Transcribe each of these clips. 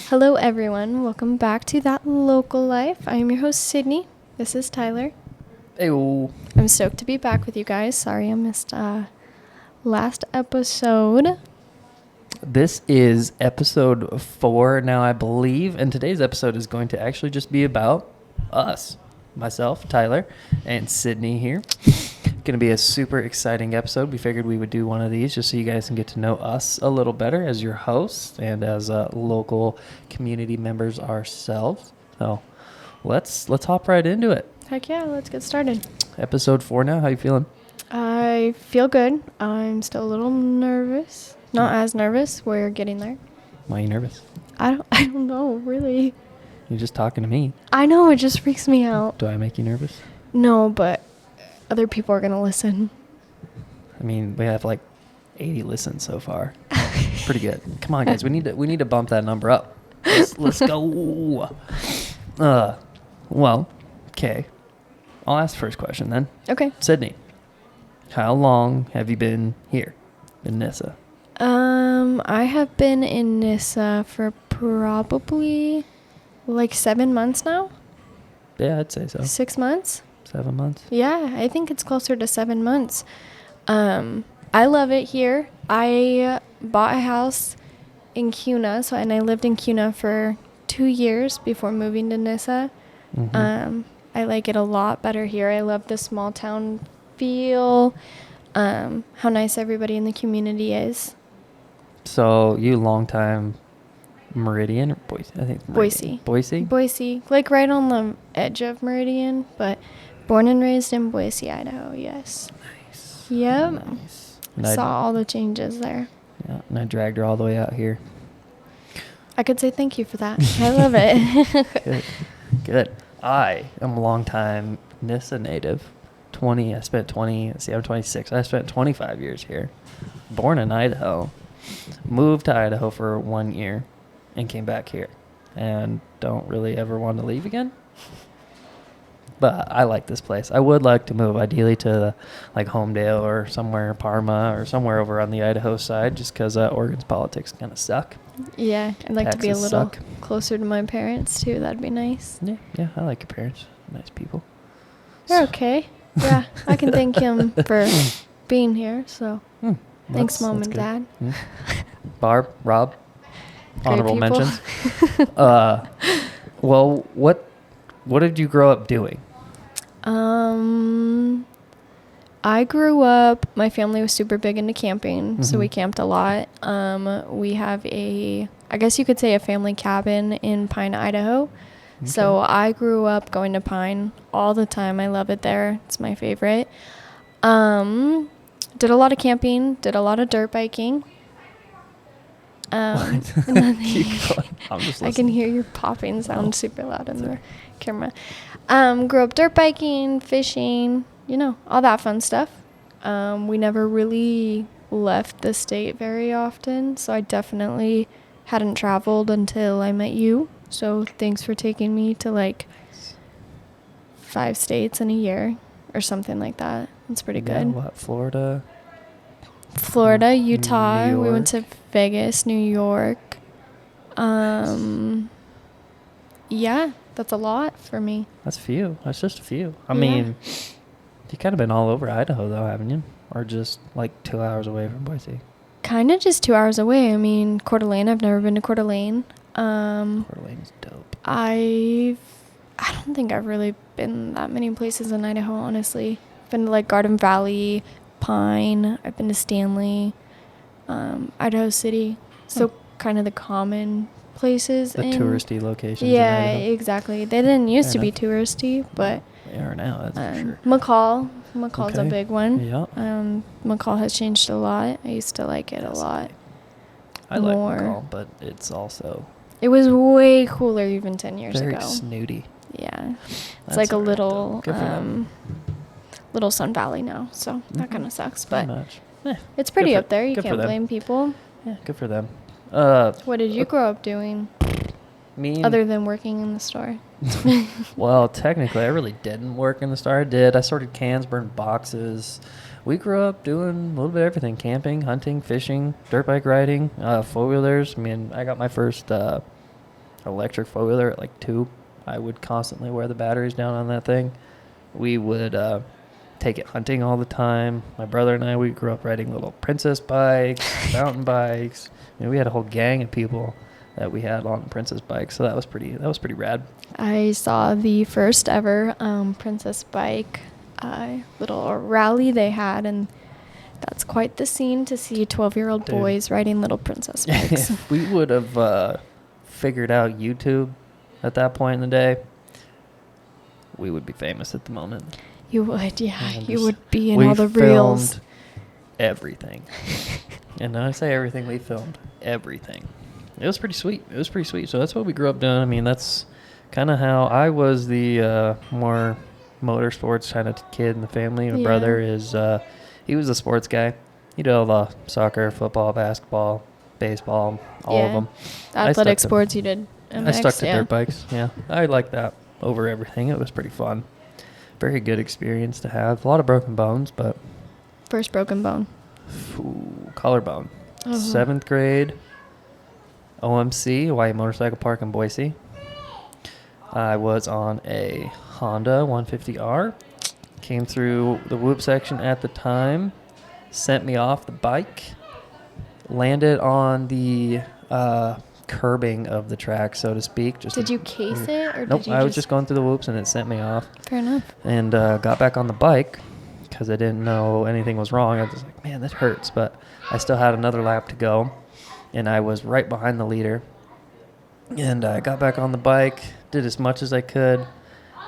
Hello, everyone. Welcome back to That Local Life. I am your host, Sydney. This is Tyler. Ayo. I'm stoked to be back with you guys. Sorry I missed last episode. This is episode 4 now, I believe, and today's episode is going to actually just be about us. Myself, Tyler, and Sydney here. Going to be a super exciting episode. We figured we would do one of these just so you guys can get to know us a little better as your hosts and as local community members ourselves. So let's hop right into it. Heck yeah, let's get started. Episode 4 now. How you feeling? I feel good. I'm still a little nervous. Not as nervous. We're getting there. Why are you nervous? I don't know, really. You're just talking to me. I know, it just freaks me out. Do I make you nervous? No, but other people are going to listen. I mean, we have like 80 listens so far. Pretty good. Come on, guys. We need to bump that number up. Let's go. Well, okay. I'll ask the first question then. Okay. Sydney, how long have you been here in Nissa? I have been in Nissa for probably like 7 months now. Yeah, I'd say so. 6 months? 7 months. Yeah, I think it's closer to 7 months. I love it here. I bought a house in Cuna, and I lived in Cuna for 2 years before moving to Nissa. Mm-hmm. I like it a lot better here. I love the small town feel, how nice everybody in the community is. So you long time Meridian or Boise? I think Meridian. Boise. Boise? Boise, like right on the edge of Meridian, but born and raised in Boise, Idaho, yes. Nice. Yep. Nice. Saw all the changes there. Yeah, and I dragged her all the way out here. I could say thank you for that. I love it. Good. I am a long-time Nissa native. I'm 26. I spent 25 years here. Born in Idaho. Moved to Idaho for 1 year and came back here. And don't really ever want to leave again. But I like this place. I would like to move, ideally to like Homedale or somewhere, Parma or somewhere over on the Idaho side, just because Oregon's politics kind of suck. Yeah, I'd like to be a Taxes little suck. closer to my parents too. That'd be nice. Yeah, I like your parents. Nice people. They're okay. Yeah, I can thank him for being here. So thanks, Mom and Dad. Barb, Rob, Great honorable people. mentions. Well, what did you grow up doing? I grew up, my family was super big into camping, so we Mhm. camped a lot. We have I guess you could say a family cabin in Pine, Idaho. So Okay. I grew up going to Pine all the time. I love it there. It's my favorite. Did a lot of camping, did a lot of dirt biking. What? Keep going. I'm just I can listening. hear your popping sound super loud in the Sorry. camera. Grew up dirt biking, fishing, all that fun stuff. We never really left the state very often, so I definitely hadn't traveled until I met you. So thanks for taking me to like 5 states in a year or something like that. It's pretty Yeah, good. what, Florida? Florida, Utah. New We went to York. Vegas, New York. Yeah, that's a lot for me. That's a few. That's just a few. I Yeah. mean, you kind of been all over Idaho, though, haven't you? Or just like 2 hours away from Boise? Kind of just 2 hours away. I mean, Coeur d'Alene. I've never been to Coeur d'Alene. Coeur d'Alene's dope. I don't think I've really been that many places in Idaho, honestly. I've been to like Garden Valley, Pine. I've been to Stanley, Idaho City. So kind of the common places. The in- touristy locations Yeah, in Idaho. exactly. They didn't used Fair to be enough. touristy, but They are now, that's for sure. McCall's a Okay. big one. Yeah. McCall has changed a lot. I used to like it a lot. I like more. McCall, but it's also It was way cooler even 10 years very ago. snooty. Yeah. It's That's like a all right, though. little Good for them. little Sun Valley now, so that Mhm. kind of sucks, Pretty but much. it's pretty for- up there. You good for can't them. blame people. Yeah, good for them. What did you grow up doing Me other than working in the store? Well, technically, I really didn't work in the store. I did. I sorted cans, burned boxes. We grew up doing a little bit of everything: camping, hunting, fishing, dirt bike riding, 4-wheelers. I mean, I got my first electric four-wheeler at like 2. I would constantly wear the batteries down on that thing. We would take it hunting all the time. My brother and I, we grew up riding little princess bikes, mountain bikes. We had a whole gang of people that we had on princess bikes, so that was pretty rad. I saw the first ever princess bike little rally they had, and that's quite the scene to see 12-year-old Dude. boys riding little princess bikes. If we would have figured out YouTube at that point in the day, we would be famous at the moment. You would, yeah. And You just- would be in we all the reels. filmed everything. And when I say everything, we filmed everything. It was pretty sweet. So that's what we grew up doing. I mean, that's kind of how I was the more motorsports kind of kid in the family. My Yeah. brother is, he was a sports guy. He did all the soccer, football, basketball, baseball, all of Yeah. them. I Athletic stuck to- sports, you did. MX, I stuck to yeah. dirt bikes. Yeah, I liked that over everything. It was pretty fun. Very good experience to have. A lot of broken bones, but First broken bone. collarbone. Oh. 7th grade, OMC, Hawaii Motorcycle Park in Boise. I was on a Honda 150R. Came through the whoop section at the time. Sent me off the bike. Landed on the curbing of the track, so to speak. Did you case it, or Nope, did you I was just going through the whoops and it sent me off. Fair enough. And got back on the bike because I didn't know anything was wrong. I was like, man, that hurts. But I still had another lap to go, and I was right behind the leader. And I got back on the bike, did as much as I could,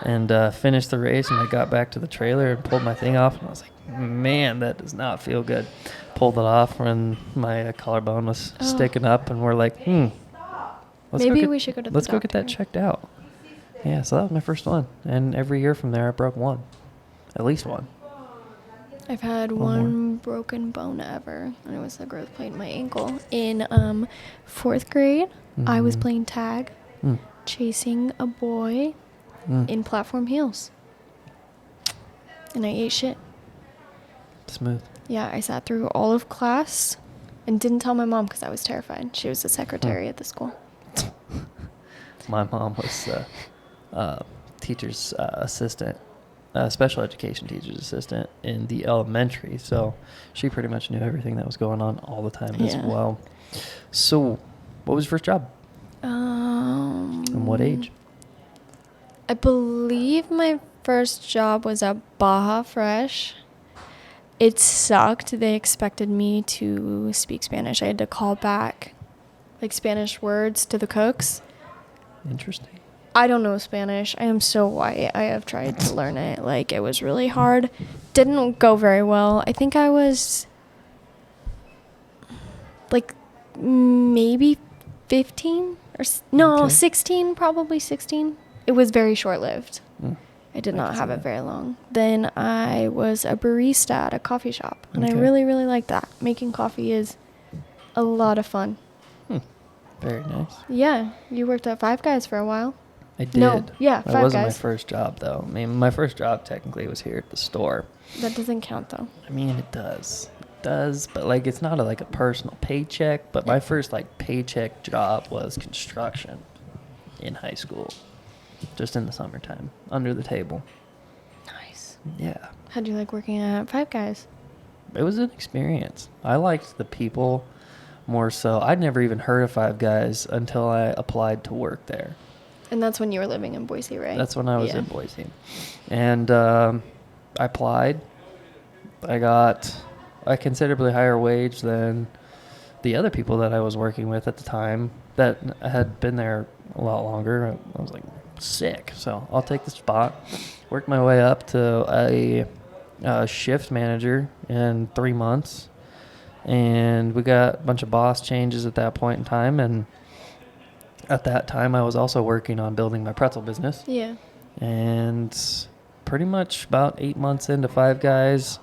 and finished the race. And I got back to the trailer and pulled my thing off. And I was like, man, that does not feel good. Pulled it off, and my collarbone was Oh. sticking up. And we're like, Maybe we should go to the let's go get that doctor. checked out. Yeah, so that was my first one. And every year from there, I broke one. At least one. I've had One one broken bone ever, and it was the growth plate in my ankle. In 4th grade, I was Mhm. playing tag, Mm. chasing a boy Mm. in platform heels, and I ate shit. Smooth. Yeah, I sat through all of class and didn't tell my mom because I was terrified. She was the secretary at the school. My mom was teacher's assistant, special education teacher's assistant in the elementary, so she pretty much knew everything that was going on all the time as Yeah. well. So, what was your first job? And what age? I believe my first job was at Baja Fresh. It sucked. They expected me to speak Spanish. I had to call back like Spanish words to the cooks. Interesting. I don't know Spanish. I am so white. I have tried to learn it. Like, it was really hard. Didn't go very well. I think I was like maybe 15 or no, Okay. 16, probably 16. It was very short-lived. Mm. I did I not can see have it that. very long. Then I was a barista at a coffee shop, and I Okay. really, really liked that. Making coffee is a lot of fun. Very nice. Yeah, you worked at Five Guys for a while. I did. No, yeah, That Five wasn't Guys. my first job, though. I mean, my first job technically was here at the store. That doesn't count, though. I mean, it does. It does, but like it's not like a personal paycheck. But my first like paycheck job was construction in high school, just in the summertime, under the table. Nice. Yeah, How'd you like working at Five Guys? it was an experience. I liked the people more so. I'd never even heard of Five Guys until I applied to work there. And that's when you were living in Boise, right? That's when I was Yeah. in Boise. And I applied. I got a considerably higher wage than the other people that I was working with at the time that had been there a lot longer. I was like, sick. So I'll take the spot. Worked my way up to a shift manager in 3 months. And we got a bunch of boss changes at that point in time. And at that time, I was also working on building my pretzel business. Yeah. And pretty much about 8 months into Five Guys,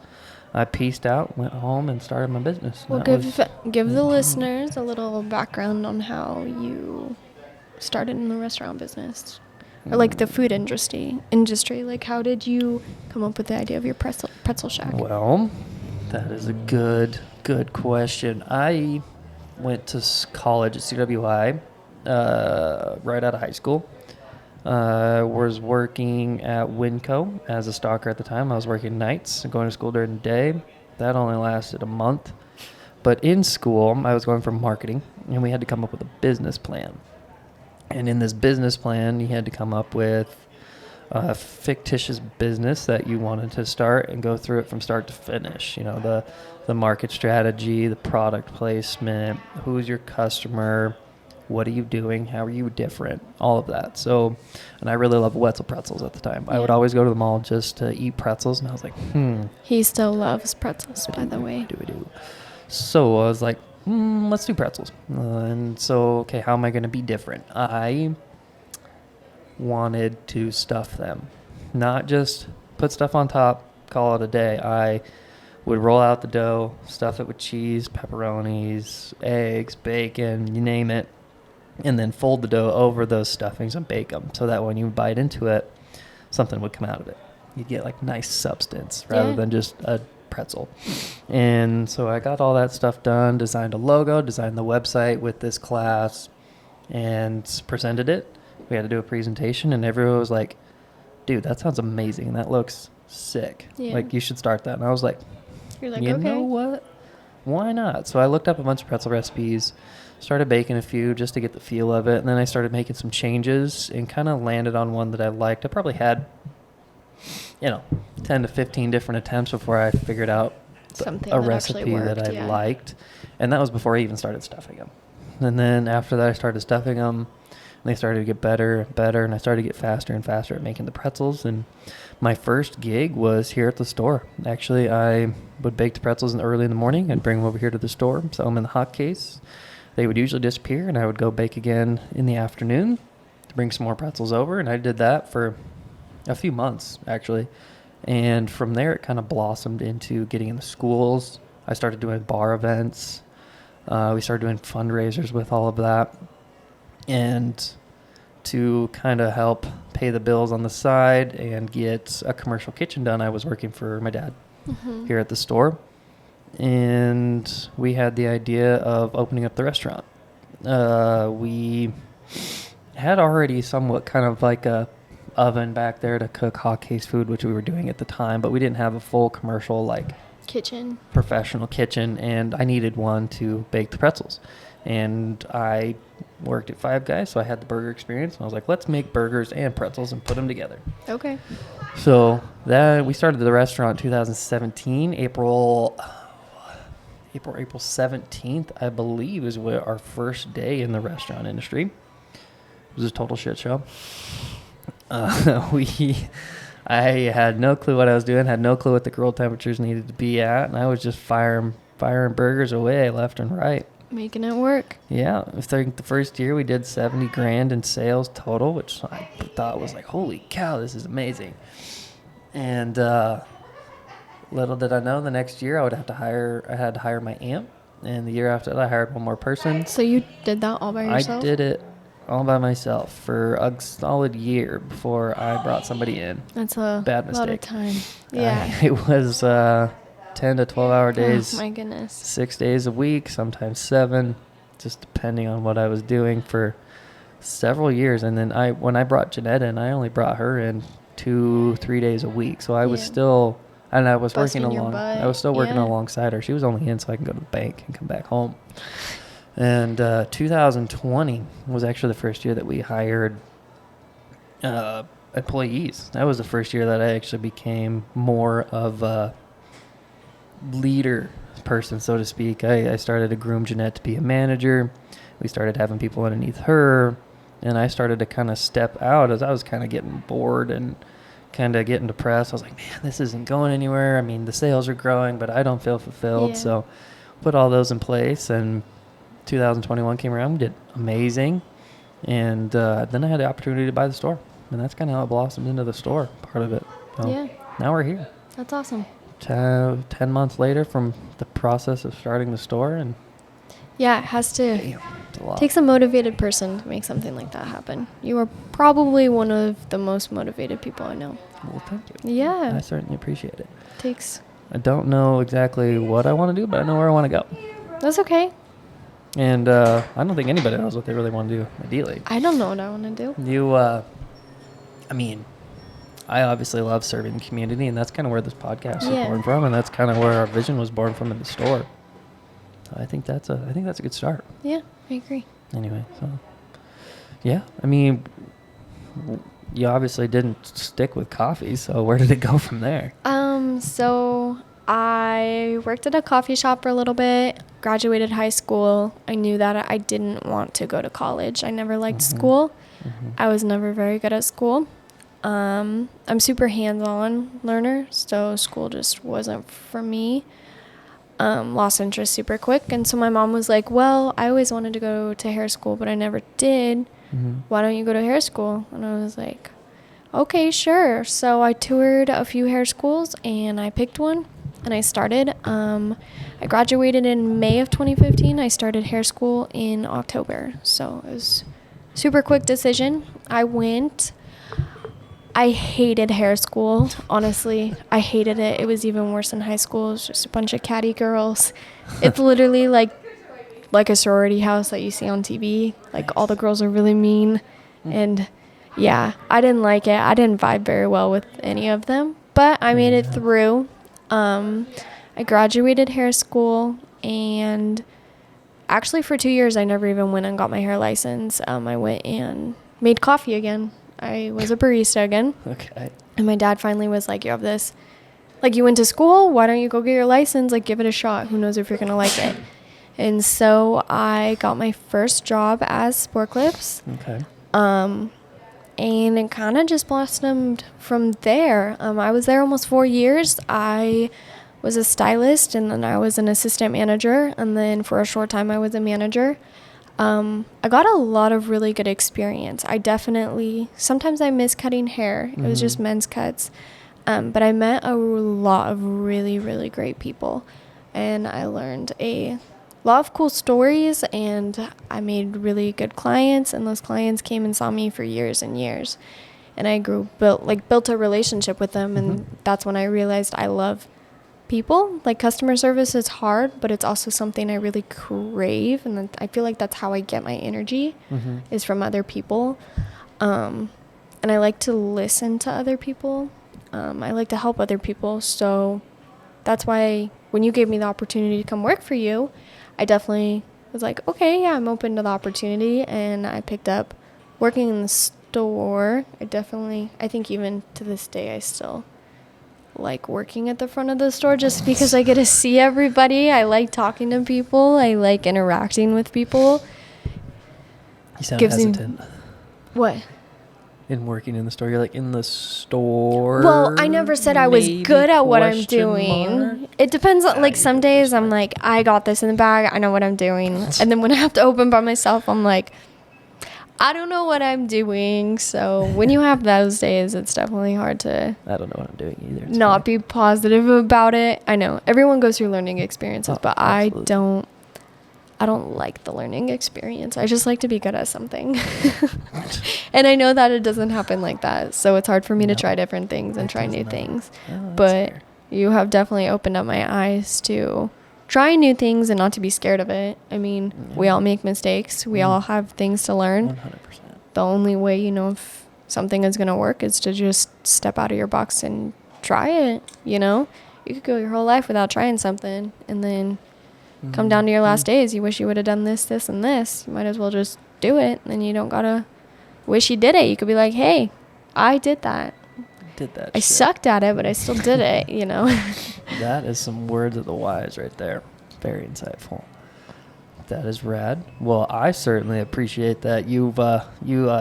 I pieced out, went home, and started my business. Well, That was- give the Mhm. listeners a little background on how you started in the restaurant business, or like the food industry. Like, how did you come up with the idea of your pretzel shack? Well, that is a good question. I went to college at CWI right out of high school. Was working at Winco as a stalker at the time. I was working nights and going to school during the day. That only lasted a month. But in school, I was going for marketing, and we had to come up with a business plan. And in this business plan, you had to come up with a fictitious business that you wanted to start and go through it from start to finish. You know, the market strategy, the product placement, who's your customer, what are you doing, how are you different, all of that. So, and I really loved Wetzel pretzels at the time. I would Yeah. always go to the mall just to eat pretzels, and I was like, He still loves pretzels, by the way. do. So I was like, let's do pretzels. And so, okay, how am I going to be different? I wanted to stuff them, not just put stuff on top, call it a day. I would roll out the dough, stuff it with cheese, pepperonis, eggs, bacon, you name it, and then fold the dough over those stuffings and bake them so that when you bite into it, something would come out of it. You'd get like nice substance rather than just a pretzel. And so I got all that stuff done, designed a logo, designed the website with this class, and presented it. We had to do a presentation, and everyone was like, dude, that sounds amazing. That looks sick. Yeah. Like, you should start that. And I was like, You're like, you okay. know what? Why not? So I looked up a bunch of pretzel recipes, started baking a few just to get the feel of it, and then I started making some changes and kind of landed on one that I liked. I probably had, 10 to 15 different attempts before I figured out Something a that actually recipe that worked, I yeah. liked. And that was before I even started stuffing them. And then after that, I started stuffing them. And they started to get better and better, and I started to get faster and faster at making the pretzels. And my first gig was here at the store. Actually, I would bake the pretzels early in the morning and bring them over here to the store, sell them in the hot case. They would usually disappear, and I would go bake again in the afternoon to bring some more pretzels over. And I did that for a few months, actually. And from there, it kind of blossomed into getting in the schools. I started doing bar events. We started doing fundraisers with all of that. And to kind of help pay the bills on the side and get a commercial kitchen done, I was working for my dad Mm-hmm. here at the store. And we had the idea of opening up the restaurant. We had already somewhat kind of like a oven back there to cook hot case food, which we were doing at the time, but we didn't have a full commercial, like, Kitchen. professional kitchen, and I needed one to bake the pretzels. And I worked at Five Guys, so I had the burger experience, and I was like, let's make burgers and pretzels and put them together. Okay. So that we started the restaurant in 2017, April 17th, I believe, is our first day in the restaurant industry. It was a total shit show. I had no clue what I was doing, had no clue what the grill temperatures needed to be at, and I was just firing burgers away left and right. Making it work. Yeah, I think the first year we did $70,000 in sales total, which I thought was like, holy cow, this is amazing. And little did I know, the next year I had to hire my aunt, and the year after that I hired one more person. So you did that all by yourself? I did it all by myself for a solid year before I brought somebody in. That's a Bad lot of mistake. time. Yeah. It was 10 to 12-hour days, Oh, my goodness. 6 days a week, sometimes 7, just depending on what I was doing for several years. And then when I brought Jeanette in, I only brought her in 2-3 days a week. So I was Yeah. still, and I was Busting working your along. butt, I was still working yeah. alongside her. She was only in so I can go to the bank and come back home. And 2020 was actually the first year that we hired employees. That was the first year that I actually became more of a leader person, so to speak. I started to groom Jeanette to be a manager. We started having people underneath her, and I started to kind of step out as I was kind of getting bored and kind of getting depressed. I was like, man, this isn't going anywhere. I mean, the sales are growing, but I don't feel fulfilled. Yeah. So put all those in place, and 2021 came around. We did amazing. And then I had the opportunity to buy the store, and that's kind of how it blossomed into the store part of it. So Yeah. now we're here. That's awesome. 10 months later from the process of starting the store, and Yeah, it has to. damn, it's a lot. Takes a motivated person to make something like that happen. You are probably one of the most motivated people I know. Well, thank you. Yeah. I certainly appreciate it. Takes. I don't know exactly what I want to do, but I know where I want to go. That's okay. And I don't think anybody knows what they really want to do ideally. I don't know what I want to do. I mean, I obviously love serving the community, and that's kind of where this podcast was born from, and that's kind of where our vision was born from in the store. I think that's a good start. Yeah, I agree. Anyway, so yeah, I mean, you obviously didn't stick with coffee, so where did it go from there? So I worked at a coffee shop for a little bit, graduated high school. I knew that I didn't want to go to college. I never liked school. I was never very good at school. I'm super hands-on learner, so school just wasn't for me. Lost interest super quick. And so my mom was like, well, I always wanted to go to hair school, but I never did. Why don't you go to hair school? And I was like, okay, sure. So I toured a few hair schools and I picked one and I started. I graduated in May of 2015. I started hair school in October. So it was a super quick decision. I went. I hated hair school, honestly. I hated it. It was even worse than high school. It was just a bunch of catty girls. It's literally like a sorority house that you see on TV. Like, all the girls are really mean. And, yeah, I didn't like it. I didn't vibe very well with any of them. But I made it through. I graduated hair school, and actually for 2 years I never even went and got my hair license. I went and made coffee again. I was a barista again. Okay. And my dad finally was like, you have this, like, you went to school, why don't you go get your license? Like, give it a shot. Who knows if you're going to like it? And so I got my first job as Sport Clips. Okay. And it kind of just blossomed from there. I was there almost 4 years. I was a stylist, and then I was an assistant manager. And then for a short time, I was a manager. I got a lot of really good experience. Sometimes I miss cutting hair. It was just men's cuts. But I met a lot of really, really great people. And I learned a lot of cool stories, and I made really good clients, and those clients came and saw me for years and years. And I built a relationship with them, and that's when I realized I love people. Like, customer service is hard, but it's also something I really crave, and I feel like that's how I get my energy is from other people. And I like to listen to other people. I like to help other people, so that's why when you gave me the opportunity to come work for you, I definitely was like, okay, yeah, I'm open to the opportunity, and I picked up working in the store. I think even to this day I still like working at the front of the store just because I get to see everybody. I like talking to people. I like interacting with people. You sound hesitant. What? In working in the store, you're like, in the store? Well, I never said I was good at what I'm doing. Mark? It depends on, like, some days I'm like, I got this in the bag, I know what I'm doing. And then when I have to open by myself, I'm like, I don't know what I'm doing. So when you have those days, it's definitely hard to I don't know what I'm doing either. It's not funny. be positive about it. I know everyone goes through learning experiences, but absolutely. I don't like the learning experience. I just like to be good at something. And I know that it doesn't happen like that. So it's hard for me to try different things and try new things. Oh, But fair. you have definitely opened up my eyes to try new things and not to be scared of it. I mean, we all make mistakes. We all have things to learn. 100%. The only way you know if something is going to work is to just step out of your box and try it, you know? You could go your whole life without trying something, and then come down to your last days, you wish you would have done this, this, and this. You might as well just do it, and you don't gotta wish you did it. You could be like, hey, I did that. I sucked at it, but I still did it, you know? That is some words of the wise right there. Very insightful. That is rad. Well, I certainly appreciate that you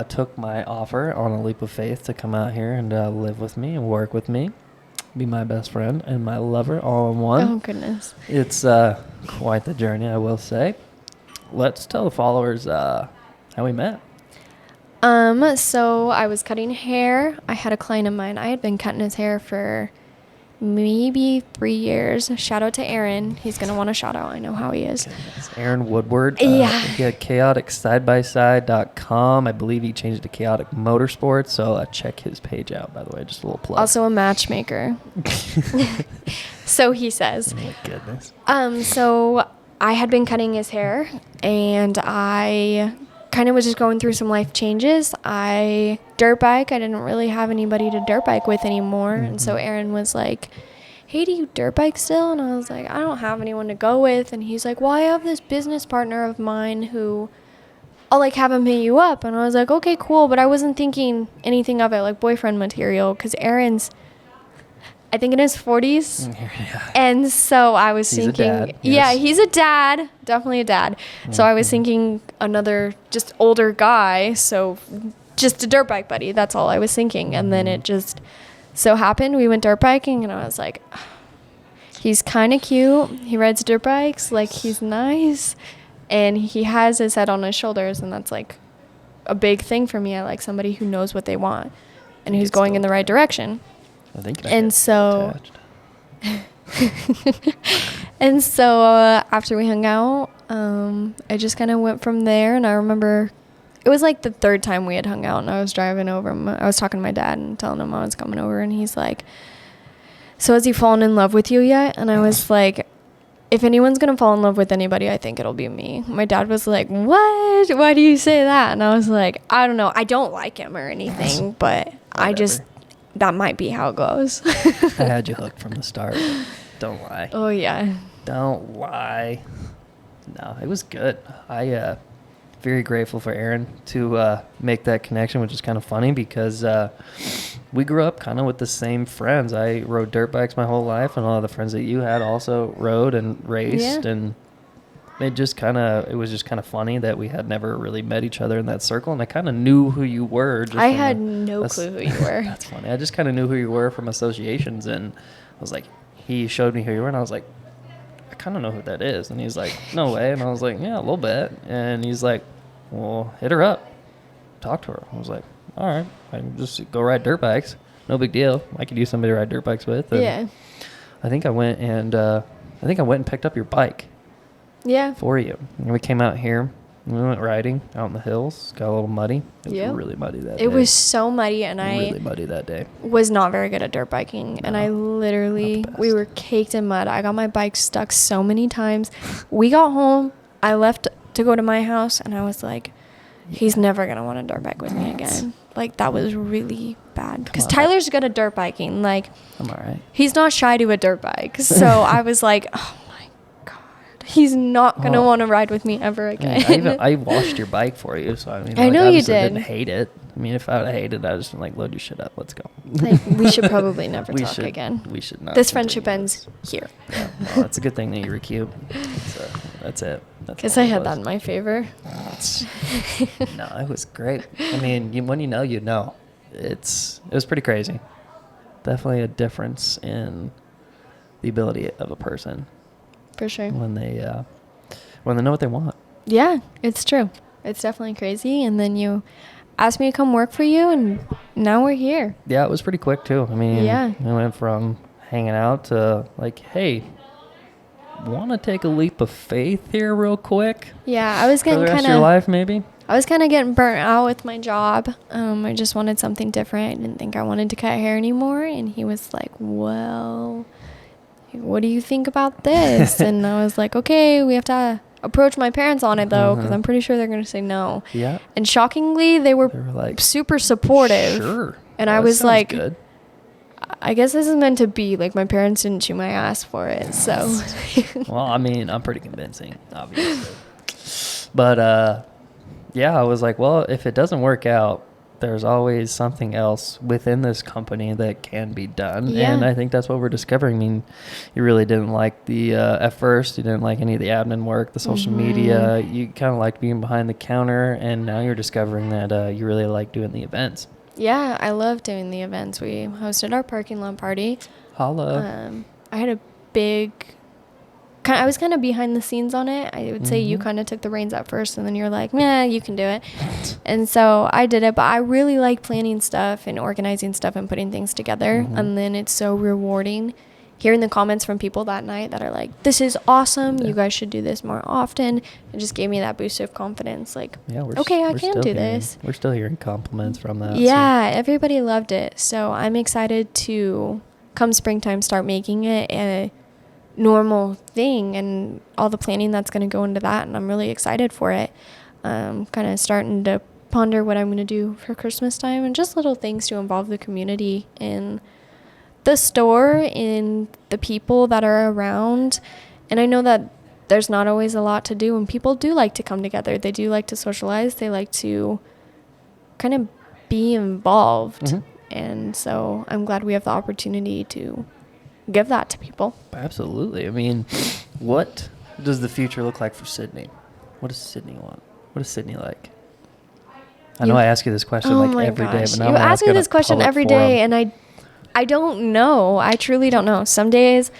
took my offer on a leap of faith to come out here and live with me and work with me, be my best friend and my lover all in one. Oh, goodness. It's quite the journey, I will say. Let's tell the followers how we met. So I was cutting hair. I had a client of mine. I had been cutting his hair for maybe 3 years. Shout out to Aaron. He's going to want a shout out. I know how he is. Okay, that's Aaron Woodward. Yeah. He had chaoticsidebyside.com. I believe he changed it to Chaotic Motorsports. So check his page out, by the way. Just a little plug. Also a matchmaker. So he says. Oh, my goodness. So I had been cutting his hair, and I kind of was just going through some life changes. I didn't really have anybody to dirt bike with anymore. And so Aaron was like, hey, do you dirt bike still? And I was like, I don't have anyone to go with. And he's like, well, I have this business partner of mine who I'll like have him hit you up. And I was like, okay, cool. But I wasn't thinking anything of it like boyfriend material, because Aaron's, I think, in his 40s. Yeah. And so I was He's a thinking, dad, yeah, yes. he's a dad, definitely a dad. So I was thinking another just older guy. So just a dirt bike buddy. That's all I was thinking. And then it just so happened we went dirt biking, and I was like, he's kind of cute. He rides dirt bikes. Like, he's nice. And he has his head on his shoulders. And that's like a big thing for me. I like somebody who knows what they want and who's going in the right direction. I think And so, attached. and so after we hung out, I just kind of went from there. And I remember it was like the third time we had hung out, and I was driving over. I was talking to my dad and telling him I was coming over, and he's like, so has he fallen in love with you yet? And I was like, if anyone's going to fall in love with anybody, I think it'll be me. My dad was like, what? Why do you say that? And I was like, I don't know. I don't like him or anything, but I just, that might be how it goes. I had you hooked from the start. Don't lie. Oh, yeah. Don't lie. No, it was good. I very grateful for Aaron to make that connection, which is kind of funny because we grew up kind of with the same friends. I rode dirt bikes my whole life, and all of the friends that you had also rode and raced. Yeah. And it was just kind of funny that we had never really met each other in that circle. And I kind of knew who you were. I had no clue who you were. That's funny. I just kind of knew who you were from associations, and I was like, he showed me who you were, and I was like, I kind of know who that is. And he's like, no way. And I was like, yeah, a little bit. And he's like, well, hit her up, talk to her. I was like, all right, I can just go ride dirt bikes. No big deal. I could use somebody to ride dirt bikes with. And Yeah. I think I went and picked up your bike Yeah. for you. And we came out here. And we went riding out in the hills. Got a little muddy. It was Yeah. really muddy that day. It was so muddy, and really I muddy that day. was not very good at dirt biking. And No, I literally, not the we best. were caked in mud. I got my bike stuck so many times. We got home. I left to go to my house, and I was like, he's never going to want to dirt bike with me again. Like, that was really bad. Because on. Tyler's good at dirt biking. Like, I'm all right. he's not shy to a dirt bike. So I was like, oh my God, he's not going to Oh. want to ride with me ever again. I mean, I washed your bike for you, so I mean, I know you obviously I did. didn't hate it. I mean, if I would have hated it, I would just been like, load your shit up, let's go. Like, we should probably never We talk should- again. We should not. This friendship continue ends here. this. Yeah, well, it's a good thing that you were cute. So that's it. That's Guess all I it had was. that in my favor. No, it was great. I mean, when you know, you know. It was pretty crazy. Definitely a difference in the ability of a person For sure. when they know what they want. Yeah, it's true. It's definitely crazy. And then you asked me to come work for you, and now we're here. Yeah, it was pretty quick too. I mean, Yeah. I went from hanging out to like, hey, want to take a leap of faith here real quick Yeah, I was for the getting rest kind of your of, life, maybe? I was kind of getting burnt out with my job. I just wanted something different. I didn't think I wanted to cut hair anymore. And he was like, well, what do you think about this? And I was like, okay, we have to approach my parents on it though, because Uh-huh. I'm pretty sure they're going to say no. Yeah. And shockingly, they were They were like, super supportive. sure. And Well, I that was sounds like, good. I guess this is meant to be. Like, my parents didn't chew my ass for it, so. Well, I mean, I'm pretty convincing, obviously. But, yeah, I was like, well, if it doesn't work out, there's always something else within this company that can be done. Yeah. And I think that's what we're discovering. I mean, you really didn't like at first, you didn't like any of the admin work, the social media. You kind of liked being behind the counter. And now you're discovering that you really like doing the events. Yeah, I love doing the events. We hosted our parking lot party. Holla. I had a big... I was kind of behind the scenes on it. I would say you Mhm. kind of took the reins at first, and then you're like, nah, you can do it. And so I did it, but I really like planning stuff and organizing stuff and putting things together. Mhm. And then it's so rewarding hearing the comments from people that night that are like, this is awesome. Yeah. You guys should do this more often. It just gave me that boost of confidence. Like, Yeah, okay, I we're can still do hearing- this. We're still hearing compliments from that. so- Yeah, everybody loved it. So I'm excited to, come springtime, start making it normal thing, and all the planning that's going to go into that. And I'm really excited for it. Kind of starting to ponder what I'm going to do for Christmas time, and just little things to involve the community in the store, in the people that are around. And I know that there's not always a lot to do, and people do like to come together. They do like to socialize. They like to kind of be involved. Mhm. And so I'm glad we have the opportunity to give that to people. Absolutely. I mean, what does the future look like for Sydney? What does Sydney want? What is Sydney like? I know I ask you this question every day, but now you I'm ask me this question public every forum. day, and I don't know. I truly don't know. Some days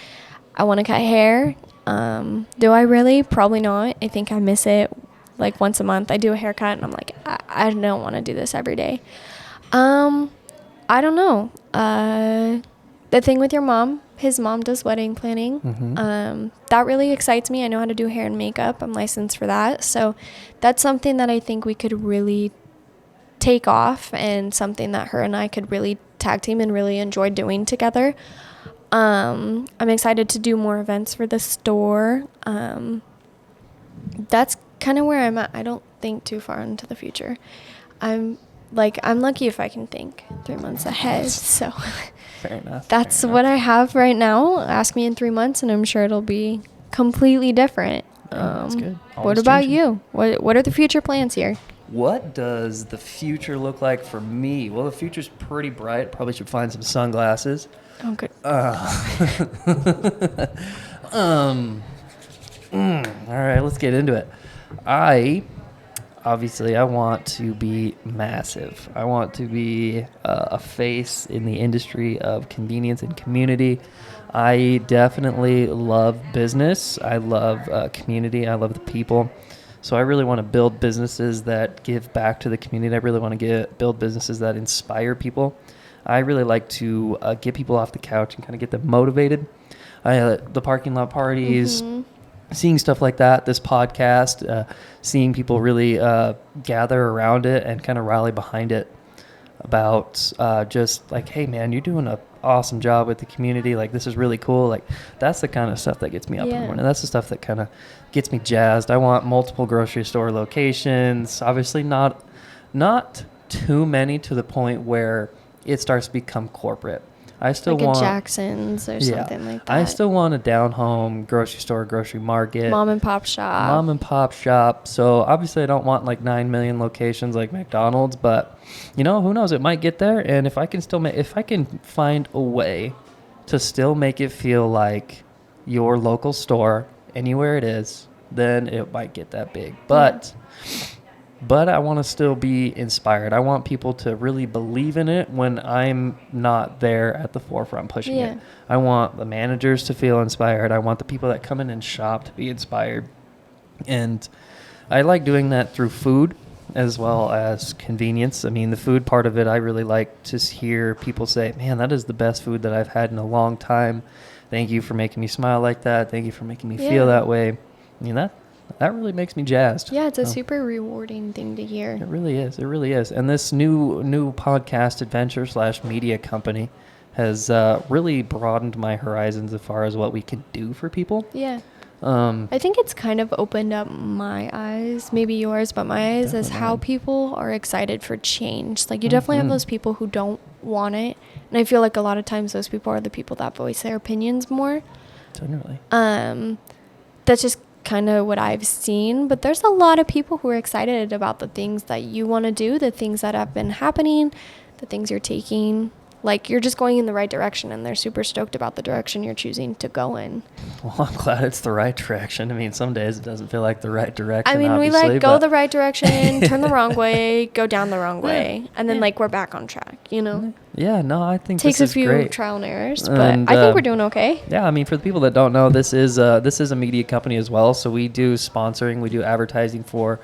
I want to cut hair. Do I really? Probably not. I think I miss it like once a month. I do a haircut, and I'm like, I don't want to do this every day. I don't know. The thing with your mom, his mom does wedding planning. Mhm. That really excites me. I know how to do hair and makeup. I'm licensed for that. So that's something that I think we could really take off, and something that her and I could really tag team and really enjoy doing together. I'm excited to do more events for the store. That's kind of where I'm at. I don't think too far into the future. I'm lucky if I can think 3 months ahead. So Fair enough. that's fair what enough. I have right now. Ask me in 3 months, and I'm sure it'll be completely different. That's good. What Always about changing. you? What are the future plans here? What does the future look like for me? Well, the future's pretty bright. Probably should find some sunglasses. Oh, good. All right, let's get into it. I want to be massive. I want to be a face in the industry of convenience and community. I definitely love business. I love community. I love the people. So I really want to build businesses that give back to the community. I really want to build businesses that inspire people. I really like to get people off the couch and kind of get them motivated. The parking lot parties, seeing stuff like that, this podcast, seeing people really gather around it and kind of rally behind it about just like, hey, man, you're doing an awesome job with the community. Like, this is really cool. Like, that's the kind of stuff that gets me up in the Yeah. morning. That's the stuff that kind of gets me jazzed. I want multiple grocery store locations. Obviously not too many to the point where it starts to become corporate. I still Like want a Jackson's or something like that. I still want a down-home grocery store, grocery market. Mom and pop shop. Mom and pop shop. So obviously I don't want like 9 million locations like McDonald's, but who knows? It might get there. And if I can if I can find a way to still make it feel like your local store anywhere it is, then it might get that big. But I want to still be inspired. I want people to really believe in it when I'm not there at the forefront pushing it. I want the managers to feel inspired. I want the people that come in and shop to be inspired. And I like doing that through food as well as convenience. I mean, the food part of it, I really like to hear people say, man, that is the best food that I've had in a long time. Thank you for making me smile like that. Thank you for making me feel that way. I mean, that really makes me jazzed. Yeah, it's a So, super rewarding thing to hear. it really is. It really is. And this new podcast adventure / media company has really broadened my horizons as far as what we can do for people. Yeah. I think it's kind of opened up my eyes, maybe yours, but my eyes, as how people are excited for change. Like, you definitely have those people who don't want it. And I feel like a lot of times those people are the people that voice their opinions more. Generally. That's just kind of what I've seen. But there's a lot of people who are excited about the things that you want to do, the things that have been happening, the things you're taking. Like, you're just going in the right direction, and they're super stoked about the direction you're choosing to go in. Well, I'm glad it's the right direction. I mean, some days it doesn't feel like the right direction. I mean, we obviously, go but- the right direction, turn the wrong way, go down the wrong way, and then we're back on track. Yeah, no, I think Takes this a few is great. trial and errors, but And, I think we're doing okay. Yeah, I mean, for the people that don't know, this is a media company as well. So we do sponsoring, we do advertising for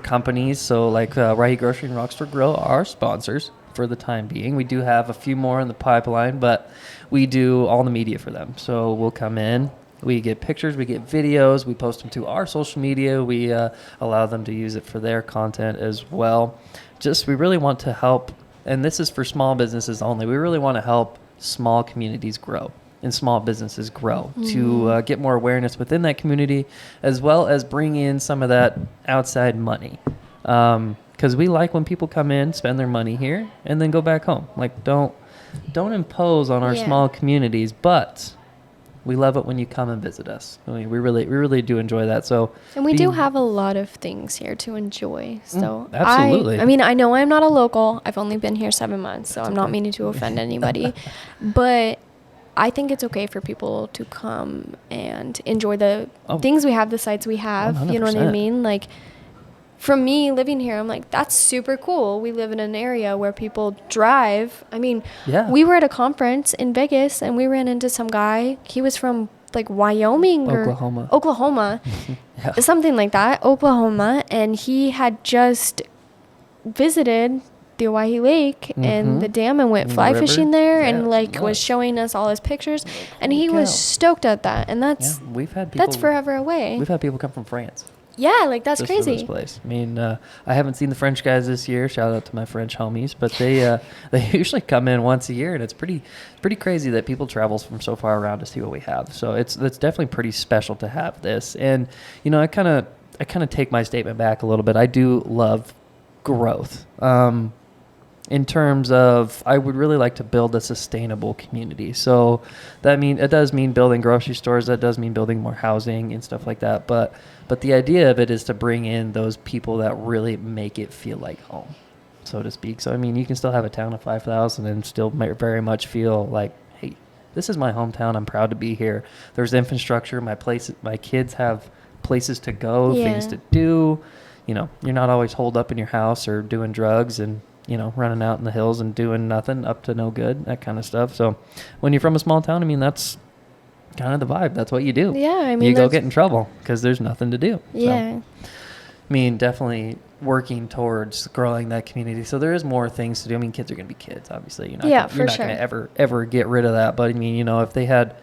companies. So like Rahi Grocery and Rockstore Grill are our sponsors for the time being. We do have a few more in the pipeline, but we do all the media for them. So we'll come in, we get pictures, we get videos, we post them to our social media. We allow them to use it for their content as well. We really want to help, and this is for small businesses only. We really want to help small communities grow. and small businesses grow, Mm-hmm. to get more awareness within that community, as well as bring in some of that outside money. Because we like when people come in, spend their money here, and then go back home. Like, don't impose on our Yeah. small communities, but we love it when you come and visit us. I mean, we really do enjoy that. So, And we do being- have a lot of things here to enjoy. So absolutely. I mean, I know I'm not a local. I've only been here 7 months, so That's I'm not okay. meaning to offend anybody. But I think it's okay for people to come and enjoy the Oh. things we have, the sites we have. You know what I 100%. mean? Like, from me living here, I'm like, that's super cool. We live in an area where people drive. I mean, Yeah. we were at a conference in Vegas and we ran into some guy. He was from like Wyoming or Oklahoma, Yeah. something like that, Oklahoma. And he had just visited the Owyhee Lake and Mhm. the dam and went And the fly river. fishing there Yeah, and it's like was nuts. showing us all his pictures. And holy he was cow. stoked at that. And Yeah, that's we've had people. that's forever away. We've had people come from France. Yeah, like that's just for this crazy. place. I mean, I haven't seen the French guys this year. Shout out to my French homies, but they they usually come in once a year, and it's pretty crazy that people travel from so far around to see what we have. So it's definitely pretty special to have this. And you know, I kind of take my statement back a little bit. I do love growth. In terms of, I would really like to build a sustainable community. So it does mean building grocery stores. That does mean building more housing and stuff like that. But the idea of it is to bring in those people that really make it feel like home, so to speak. So, I mean, you can still have a town of 5,000 and still very much feel like, hey, this is my hometown. I'm proud to be here. There's infrastructure. My kids have places to go, things Yeah. to do. You know, you're not always holed up in your house or doing drugs and, you know, running out in the hills and doing nothing, up to no good, that kind of stuff. So when you're from a small town, I mean, that's kind of the vibe. That's what you do. Yeah, I mean, you go that's- get in trouble because there's nothing to do. Yeah. So, I mean, definitely working towards growing that community. So there is more things to do. I mean, kids are going to be kids, obviously. You're not Yeah, gonna, for you're not sure. going to ever get rid of that. But I mean, you know, if they had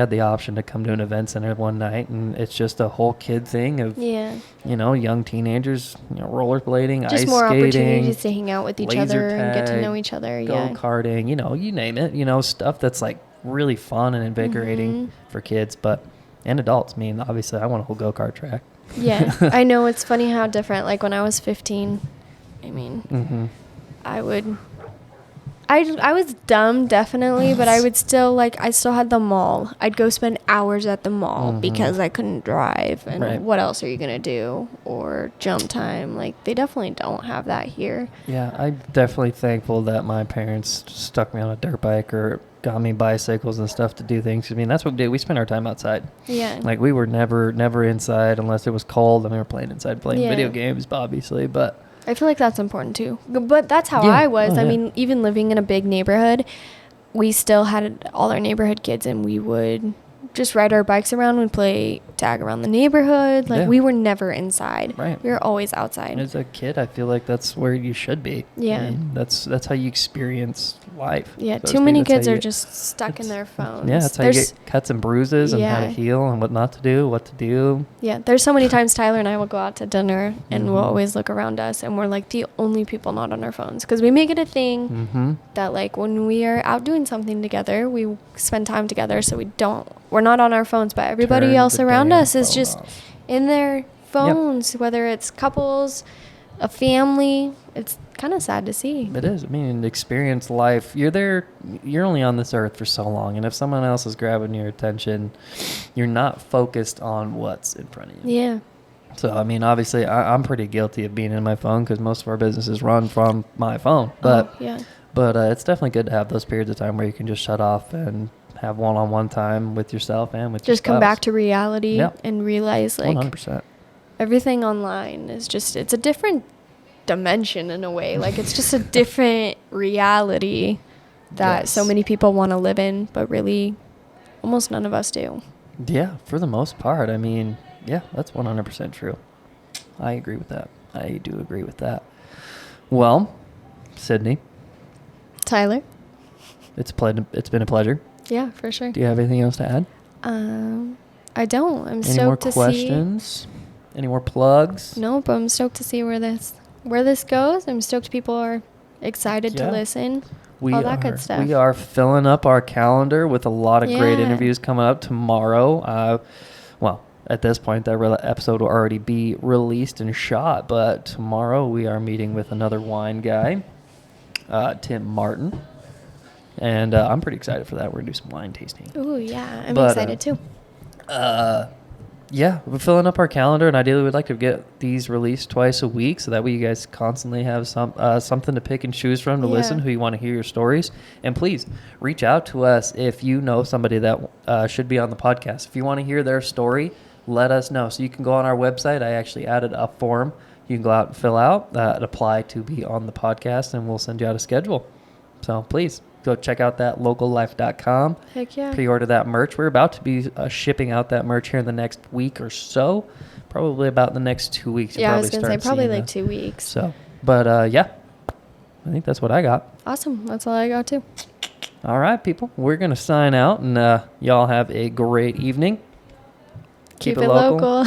the option to come to an event center one night and it's just a whole kid thing of, Yeah. you know, young teenagers, you know, rollerblading, Just ice more skating, opportunities to hang out with each laser other and get to tag, know each other. Yeah. go-karting, you know, you name it, you know, stuff that's like really fun and invigorating Mhm. for kids, and adults. I mean, obviously I want a whole go-kart track. Yeah. I know, it's funny how different. Like when I was 15, I mean, Mm-hmm. I was dumb, definitely, but I would still, like, I still had the mall. I'd go spend hours at the mall Mhm. because I couldn't drive. And Right. what else are you going to do? Or jump time. Like, they definitely don't have that here. Yeah, I'm definitely thankful that my parents stuck me on a dirt bike or got me bicycles and stuff to do things. I mean, that's what we did. We spent our time outside. Yeah. Like, we were never inside unless it was cold and we were playing inside, playing Yeah. video games, obviously. But I feel like that's important too. But that's how Yeah. I was. Oh, I yeah. mean, even living in a big neighborhood, we still had all our neighborhood kids and we would just ride our bikes around. We'd play tag around the neighborhood. Like, Yeah. we were never inside. Right. We were always outside. as a kid, I feel like that's where you should be. Yeah. I mean, that's how you experience life. Yeah, so to too speak. many That's how kids you are get- just stuck in their phones. Yeah, that's how you get cuts and bruises and how to Yeah. heal and what not to do, what to do. Yeah, there's so many times Tyler and I will go out to dinner and we'll Mhm. always look around us and we're like the only people not on our phones because we make it a thing Mm-hmm. that, like, when we are out doing something together, we spend time together, so we're not on our phones, but everybody Turn else the around damn us is phone just off. in their phones, whether it's couples, a family. It's kind of sad to see. It is. I mean, experience life. You're only on this earth for so long, and if someone else is grabbing your attention, you're not focused on what's in front of you. Yeah. So, I mean, obviously, I'm pretty guilty of being in my phone because most of our businesses run from my phone. But yeah. it's definitely good to have those periods of time where you can just shut off and have one-on-one time with yourself and with your Just come spouse. back to reality Yep. and realize, like, 100%. everything online is just, it's a different dimension in a way. Like, it's just a different reality that so Yes. many people want to live in, but really almost none of us do. Yeah, for the most part. I mean, yeah, that's 100% true. I agree with that. I do agree with that. Well, Sydney, Tyler? it's been a pleasure. Yeah, for sure. Do you have anything else to add? I don't. I'm Any more stoked to questions? Any more plugs? see. Nope, I'm stoked to see where this goes. I'm stoked people are excited Yeah. to listen. All that good stuff. We are filling up our calendar with a lot of great Yeah. interviews coming up tomorrow. Well, at this point, that episode will already be released and shot, but tomorrow we are meeting with another wine guy, Tim Martin, and I'm pretty excited for that. We're going to do some wine tasting. Ooh, yeah. I'm But, excited too. Yeah, we're filling up our calendar, and ideally we'd like to get these released twice a week, so that way you guys constantly have something to pick and choose from to Yeah. listen, who you want to hear your stories. And please reach out to us if you know somebody that should be on the podcast. If you want to hear their story, let us know. So you can go on our website. I actually added a form you can go out and fill out and apply to be on the podcast, and we'll send you out a schedule. So please go check out that locallife.com. Heck yeah. Pre-order that merch. We're about to be shipping out that merch here in the next week or so. Probably about the next 2 weeks. Yeah, I was going to say probably seeing like 2 weeks. So, but yeah, I think that's what I got. Awesome. That's all I got too. All right, people. We're going to sign out, and y'all have a great evening. Keep it local.